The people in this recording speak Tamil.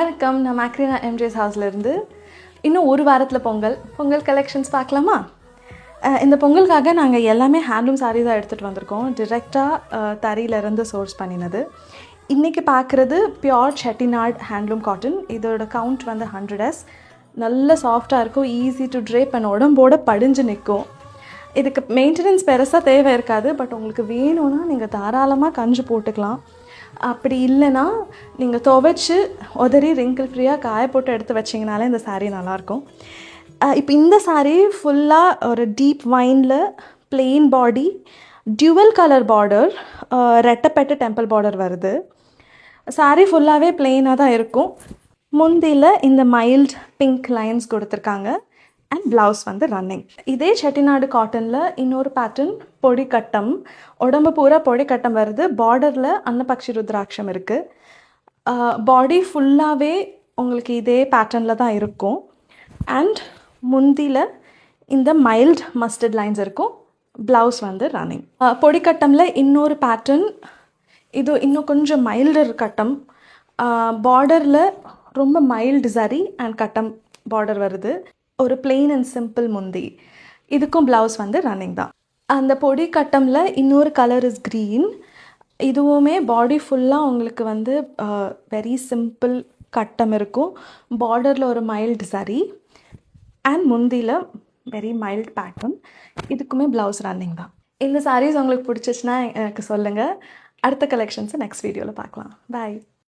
வணக்கம், நான் மேக்ரீனா எம்ஜேஸ் ஹவுஸ்லேருந்து. இன்னும் ஒரு வாரத்தில் பொங்கல் கலெக்ஷன்ஸ் பார்க்கலாமா? இந்த பொங்கலுக்காக நாங்கள் எல்லாமே ஹேண்ட்லூம் சாரீ தான் எடுத்துகிட்டு வந்திருக்கோம். டிரெக்டாக தறியிலேருந்து சோர்ஸ் பண்ணினது. இன்றைக்கி பார்க்குறது பியோர் செட்டிநாட் ஹேண்ட்லூம் காட்டன். இதோட கவுண்ட் வந்து 100s. நல்ல சாஃப்டாக இருக்கும், ஈஸி டு ட்ரேப் அண்ட் உடம்போட படிஞ்சு நிற்கும். இதுக்கு மெயின்டெனன்ஸ் பெருசாக தேவை இருக்காது. பட் உங்களுக்கு வேணும்னா நீங்கள் தாராளமாக கஞ்சி போட்டுக்கலாம். அப்படி இல்லைன்னா நீங்கள் துவைச்சி உதறி ரிங்கிள் ஃப்ரீயாக காய போட்டு எடுத்து வச்சிங்கனாலே இந்த சாரீ நல்லாயிருக்கும். இப்போ இந்த சாரீ ஃபுல்லாக ஒரு டீப் வைனில் plain body, dual colour border, ரெட்டப்பெட்டு டெம்பிள் பார்டர் வருது. சாரீ ஃபுல்லாகவே பிளெயினாக தான் இருக்கும். முந்தியில் இந்த மைல்டு பிங்க் லைன்ஸ் கொடுத்துருக்காங்க. அண்ட் ப்ளவுஸ் வந்து ரன்னிங். இதே செட்டிநாடு காட்டனில் இன்னொரு பேட்டர்ன் பொடிக்கட்டம், உடம்பு பூரா பொடிக்கட்டம் வருது. பார்டரில் அன்னபக்ஷி ருத்ராட்சம் இருக்குது. பாடி ஃபுல்லாகவே உங்களுக்கு இதே பேட்டர்னில் தான் இருக்கும். அண்ட் முந்தியில் இந்த மைல்டு மஸ்டர்ட் லைன்ஸ் இருக்கும். ப்ளவுஸ் வந்து ரன்னிங். பொடிக்கட்டமில் இன்னொரு பேட்டர்ன், இது இன்னும் கொஞ்சம் மைல்டர் கட்டம். பார்டரில் ரொம்ப மைல்டு சரி அண்ட் கட்டம் பார்டர் வருது. ஒரு பிளெயின் அண்ட் சிம்பிள் முந்தி. இதுக்கும் ப்ளவுஸ் வந்து ரன்னிங் தான். அந்த பொடி கட்டமில் இன்னொரு கலர் இஸ் க்ரீன். இதுவுமே பாடி ஃபுல்லாக உங்களுக்கு வந்து வெரி சிம்பிள் கட்டம் இருக்கும். பார்டரில் ஒரு மைல்டு சரி அண்ட் முந்தியில் வெரி மைல்டு பேட்டர்ன். இதுக்குமே ப்ளவுஸ் ரன்னிங் தான். இந்த சாரீஸ் உங்களுக்கு பிடிச்சிச்சுன்னா எனக்கு சொல்லுங்கள். அடுத்த கலெக்ஷன்ஸை நெக்ஸ்ட் வீடியோவில் பார்க்கலாம். பாய்.